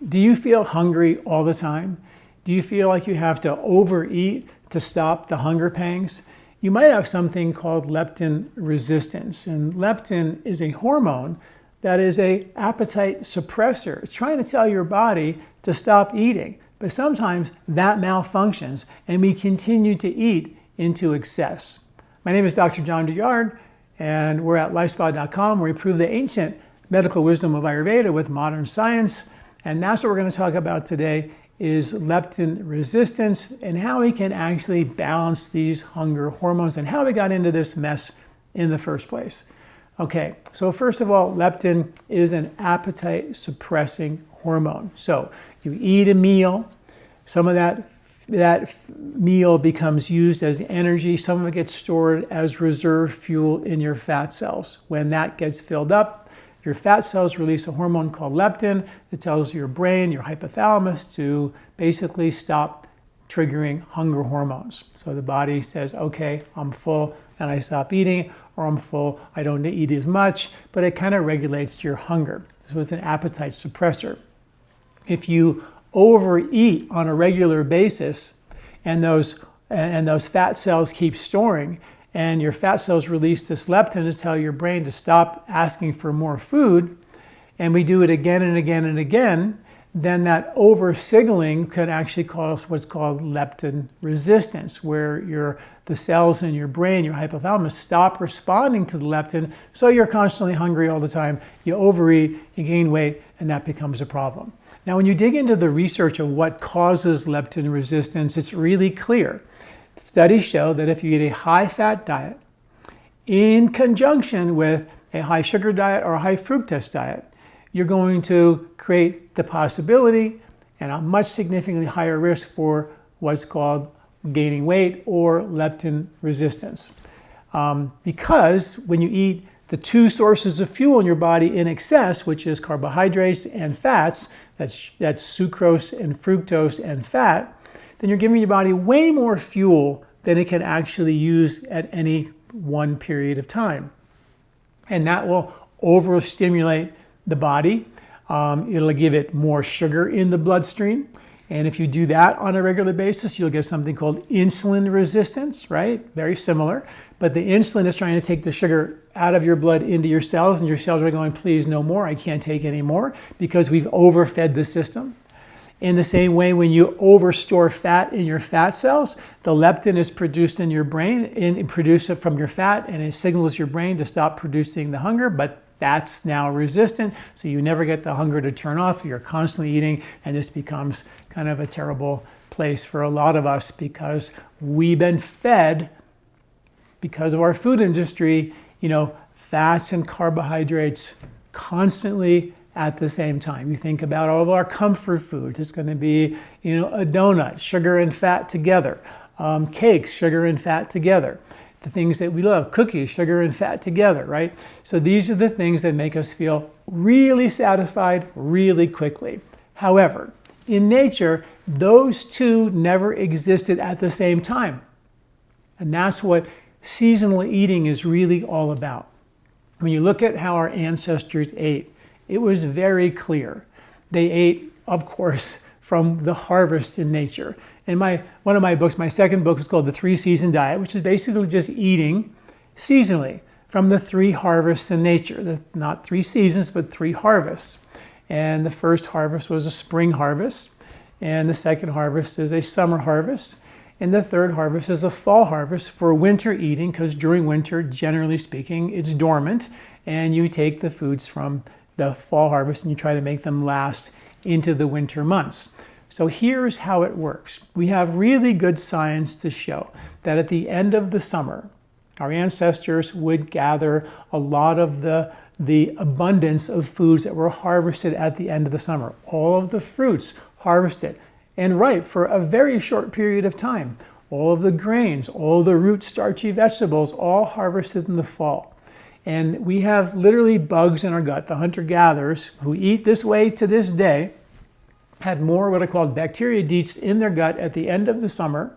Do you feel hungry all the time? Do you feel like you have to overeat to stop the hunger pangs? You might have something called leptin resistance. And leptin is a hormone that is an appetite suppressor. It's trying to tell your body to stop eating. But sometimes that malfunctions and we continue to eat into excess. My name is Dr. John Douillard, and we're at LifeSpa.com, where we prove the ancient medical wisdom of Ayurveda with modern science. And that's what we're going to talk about today, is leptin resistance and how we can actually balance these hunger hormones and how we got into this mess in the first place. Okay, so first of all, leptin is an appetite suppressing hormone. So you eat a meal, some of that meal becomes used as energy, some of it gets stored as reserve fuel in your fat cells. When that gets filled up, your fat cells release a hormone called leptin that tells your brain, your hypothalamus, to basically stop triggering hunger hormones. So the body says, okay, I'm full and I stop eating, or I'm full, I don't eat as much, but it kind of regulates your hunger. So it's an appetite suppressor. If you overeat on a regular basis and those fat cells keep storing, and your fat cells release this leptin to tell your brain to stop asking for more food, and we do it again and again and again, then that over-signaling could actually cause what's called leptin resistance, where the cells in your brain, your hypothalamus, stop responding to the leptin, so you're constantly hungry all the time, you overeat, you gain weight, and that becomes a problem. Now, when you dig into the research of what causes leptin resistance, it's really clear. Studies show that if you eat a high-fat diet in conjunction with a high-sugar diet or a high-fructose diet, you're going to create the possibility and a much significantly higher risk for what's called gaining weight or leptin resistance. Because when you eat the two sources of fuel in your body in excess, which is carbohydrates and fats, that's sucrose and fructose and fat, then you're giving your body way more fuel than it can actually use at any one period of time. And that will overstimulate the body. It'll give it more sugar in the bloodstream. And if you do that on a regular basis, you'll get something called insulin resistance, right? Very similar. But the insulin is trying to take the sugar out of your blood into your cells, and your cells are going, please, no more, I can't take any more, because we've overfed the system. In the same way, when you overstore fat in your fat cells, the leptin is produced in your brain and produce it from your fat, and it signals your brain to stop producing the hunger, but that's now resistant, so you never get the hunger to turn off. You're constantly eating, and this becomes kind of a terrible place for a lot of us, because we've been fed, because of our food industry, fats and carbohydrates constantly at the same time. You think about all of our comfort foods. It's going to be, a donut, sugar and fat together. Cakes, sugar and fat together. The things that we love, cookies, sugar and fat together, right? So these are the things that make us feel really satisfied really quickly. However, in nature, those two never existed at the same time. And that's what seasonal eating is really all about. When you look at how our ancestors ate, it was very clear. They ate, of course, from the harvest in nature. In one of my books, my second book is called The 3-Season Diet, which is basically just eating seasonally from the 3 harvests in nature. Not 3 seasons, but 3 harvests. And the first harvest was a spring harvest, and the second harvest is a summer harvest, and the third harvest is a fall harvest for winter eating, because during winter, generally speaking, it's dormant, and you take the foods from the fall harvest and you try to make them last into the winter months. So here's how it works. We have really good science to show that at the end of the summer, our ancestors would gather a lot of the abundance of foods that were harvested at the end of the summer. All of the fruits harvested and ripe for a very short period of time. All of the grains, all the root starchy vegetables, all harvested in the fall. And we have literally bugs in our gut. The hunter-gatherers who eat this way to this day had more what are called bacteria in their gut at the end of the summer,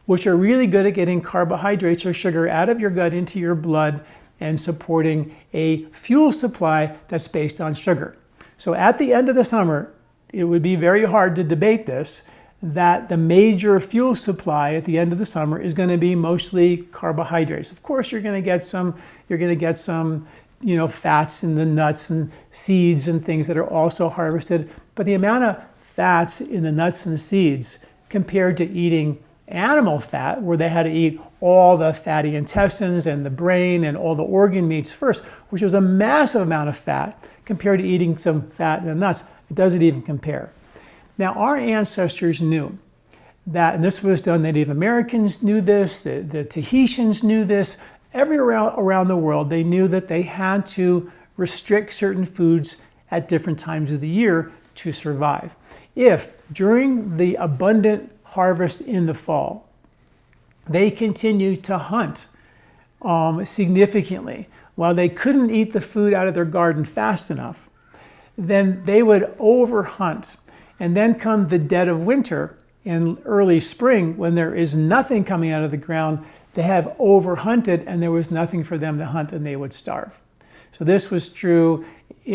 which are really good at getting carbohydrates or sugar out of your gut into your blood and supporting a fuel supply that's based on sugar. So at the end of the summer, it would be very hard to debate this, that the major fuel supply at the end of the summer is going to be mostly carbohydrates. Of course, you're going to get some, fats in the nuts and seeds and things that are also harvested. But the amount of fats in the nuts and seeds compared to eating animal fat, where they had to eat all the fatty intestines and the brain and all the organ meats first, which was a massive amount of fat compared to eating some fat in the nuts, it doesn't even compare. Now, our ancestors knew that, and this was done, Native Americans knew this, the Tahitians knew this, everywhere around the world, they knew that they had to restrict certain foods at different times of the year to survive. If during the abundant harvest in the fall, they continued to hunt significantly, while they couldn't eat the food out of their garden fast enough, then they would overhunt. And then come the dead of winter and early spring, when there is nothing coming out of the ground, they have overhunted and there was nothing for them to hunt and they would starve. So this was true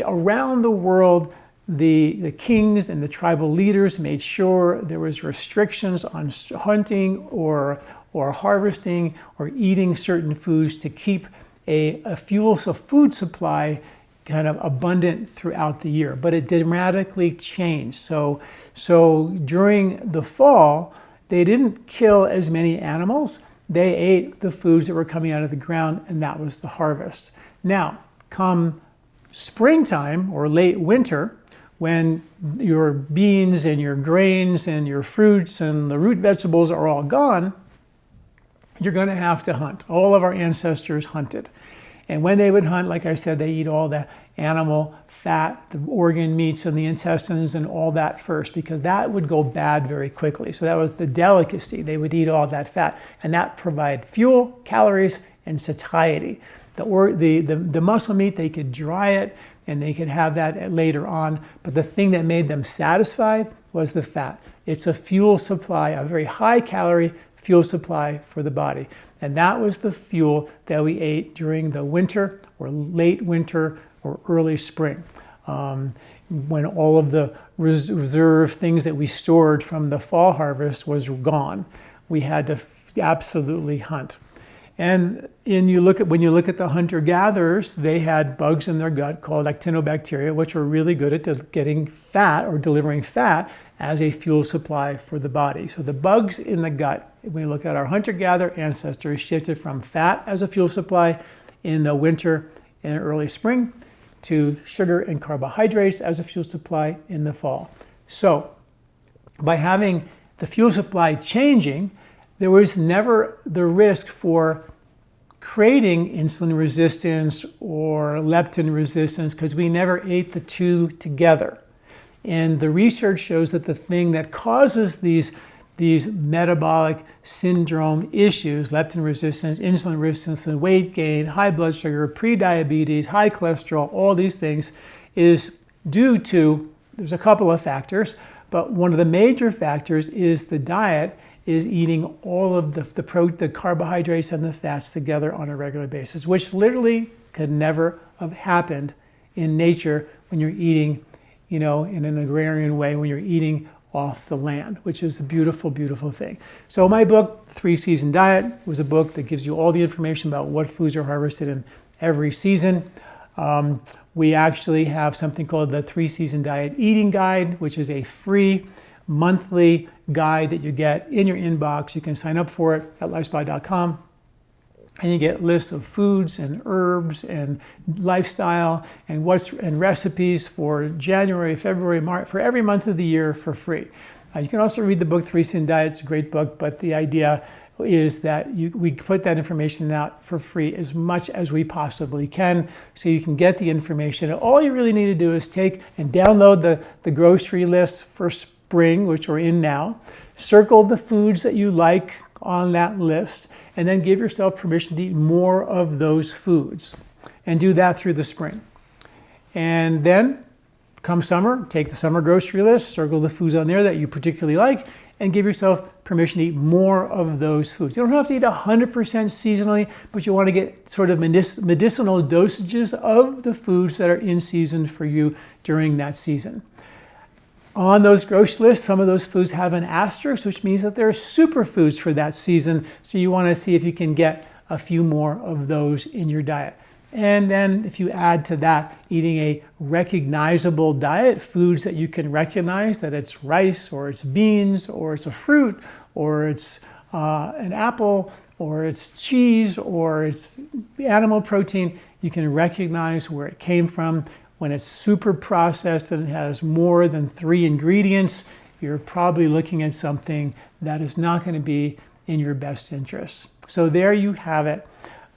around the world. The kings and the tribal leaders made sure there was restrictions on hunting or harvesting or eating certain foods to keep a food supply kind of abundant throughout the year. But it dramatically changed. So during the fall, they didn't kill as many animals. They ate the foods that were coming out of the ground, and that was the harvest. Now, come springtime or late winter, when your beans and your grains and your fruits and the root vegetables are all gone, you're going to have to hunt. All of our ancestors hunted. And when they would hunt, like I said, they eat all the animal fat, the organ meats and the intestines and all that first, because that would go bad very quickly. So that was the delicacy. They would eat all that fat, and that provided fuel, calories, and satiety. The muscle meat, they could dry it and they could have that later on. But the thing that made them satisfied was the fat. It's a fuel supply, a very high calorie fuel supply for the body. And that was the fuel that we ate during the winter or late winter or early spring, when all of the reserve things that we stored from the fall harvest was gone. We had to absolutely hunt. And when you look at the hunter-gatherers, they had bugs in their gut called actinobacteria, which were really good at getting fat or delivering fat as a fuel supply for the body. So the bugs in the gut, when you look at our hunter-gatherer ancestors, shifted from fat as a fuel supply in the winter and early spring to sugar and carbohydrates as a fuel supply in the fall. So by having the fuel supply changing, there was never the risk for creating insulin resistance or leptin resistance, because we never ate the two together. And the research shows that the thing that causes these metabolic syndrome issues, leptin resistance, insulin resistance, weight gain, high blood sugar, prediabetes, high cholesterol, all these things, is due to, there's a couple of factors, but one of the major factors is the diet is eating all of the carbohydrates and the fats together on a regular basis, which literally could never have happened in nature when you're eating, in an agrarian way, when you're eating off the land, which is a beautiful, beautiful thing. So my book, 3-Season Diet, was a book that gives you all the information about what foods are harvested in every season. We actually have something called the 3-Season Diet Eating Guide, which is a free monthly guide that you get in your inbox. You can sign up for it at lifespa.com. And you get lists of foods and herbs and lifestyle and recipes for January, February, March, for every month of the year for free. You can also read the book 3-Season Diet. It's a great book, but the idea is that we put that information out for free as much as we possibly can, so you can get the information. And all you really need to do is take and download the grocery list for spring, which we're in now, circle the foods that you like on that list, and then give yourself permission to eat more of those foods, and do that through the spring. And then come summer, take the summer grocery list, circle the foods on there that you particularly like, and give yourself permission to eat more of those foods. You don't have to eat 100% seasonally, but you want to get sort of medicinal dosages of the foods that are in season for you during that season. On those grocery lists, some of those foods have an asterisk, which means that they're superfoods for that season. So you want to see if you can get a few more of those in your diet. And then if you add to that eating a recognizable diet, foods that you can recognize that it's rice or it's beans or it's a fruit or it's an apple or it's cheese or it's animal protein, you can recognize where it came from. When it's super processed and it has more than 3 ingredients, you're probably looking at something that is not going to be in your best interest. So there you have it.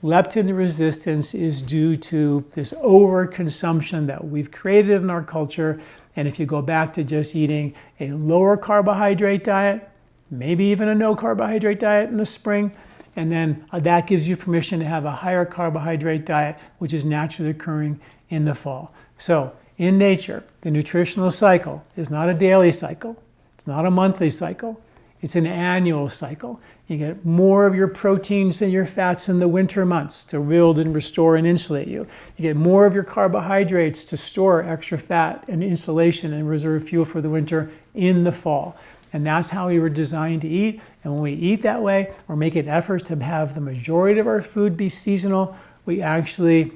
Leptin resistance is due to this overconsumption that we've created in our culture. And if you go back to just eating a lower carbohydrate diet, maybe even a no carbohydrate diet in the spring, and then that gives you permission to have a higher carbohydrate diet, which is naturally occurring in the fall. So in nature, the nutritional cycle is not a daily cycle. It's not a monthly cycle. It's an annual cycle. You get more of your proteins and your fats in the winter months to build and restore and insulate you. You get more of your carbohydrates to store extra fat and insulation and reserve fuel for the winter in the fall. And that's how we were designed to eat. And when we eat that way, or make an effort to have the majority of our food be seasonal, we actually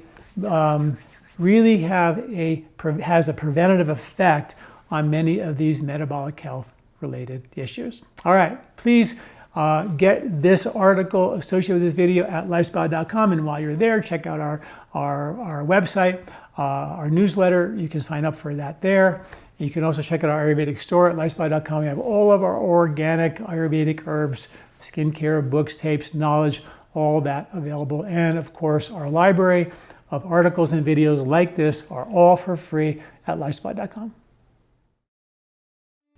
really has a preventative effect on many of these metabolic health related issues. All right, please get this article associated with this video at LifeSpa.com, and while you're there, check out our website, our newsletter. You can sign up for that there. You can also check out our Ayurvedic store at LifeSpa.com. We have all of our organic Ayurvedic herbs, skincare, books, tapes, knowledge, all that available. And of course, our library of articles and videos like this are all for free at LifeSpa.com.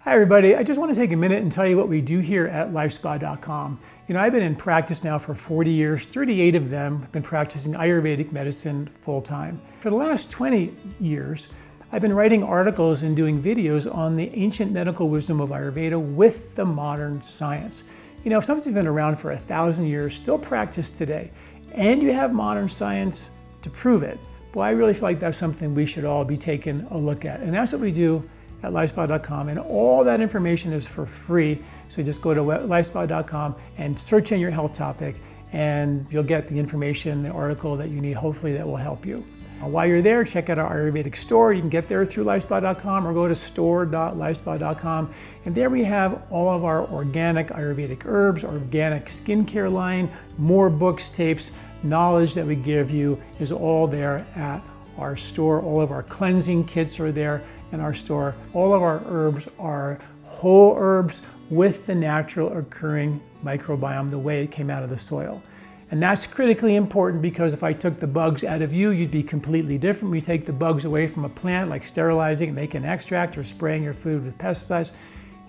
Hi everybody, I just want to take a minute and tell you what we do here at LifeSpa.com. You know, I've been in practice now for 40 years, 38 of them have been practicing Ayurvedic medicine full-time. For the last 20 years, I've been writing articles and doing videos on the ancient medical wisdom of Ayurveda with the modern science. You know, if something's been around for 1,000 years, still practiced today, and you have modern science to prove it, boy, I really feel like that's something we should all be taking a look at. And that's what we do at LifeSpa.com, and all that information is for free. So just go to LifeSpa.com and search in your health topic, and you'll get the information, the article that you need, hopefully that will help you. While you're there, check out our Ayurvedic store. You can get there through LifeSpa.com or go to store.lifespa.com. And there we have all of our organic Ayurvedic herbs, organic skincare line, more books, tapes, knowledge that we give you is all there at our store. All of our cleansing kits are there in our store. All of our herbs are whole herbs with the natural occurring microbiome, the way it came out of the soil. And that's critically important, because if I took the bugs out of you, you'd be completely different. We take the bugs away from a plant, like sterilizing, making an extract, or spraying your food with pesticides,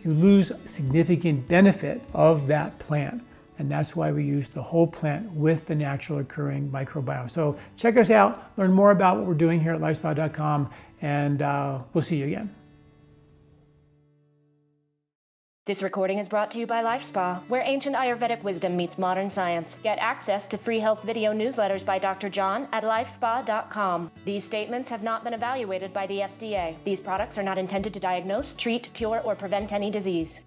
you lose significant benefit of that plant. And that's why we use the whole plant with the natural occurring microbiome. So check us out, learn more about what we're doing here at LifeSpa.com, and we'll see you again. This recording is brought to you by LifeSpa, where ancient Ayurvedic wisdom meets modern science. Get access to free health video newsletters by Dr. John at LifeSpa.com. These statements have not been evaluated by the FDA. These products are not intended to diagnose, treat, cure, or prevent any disease.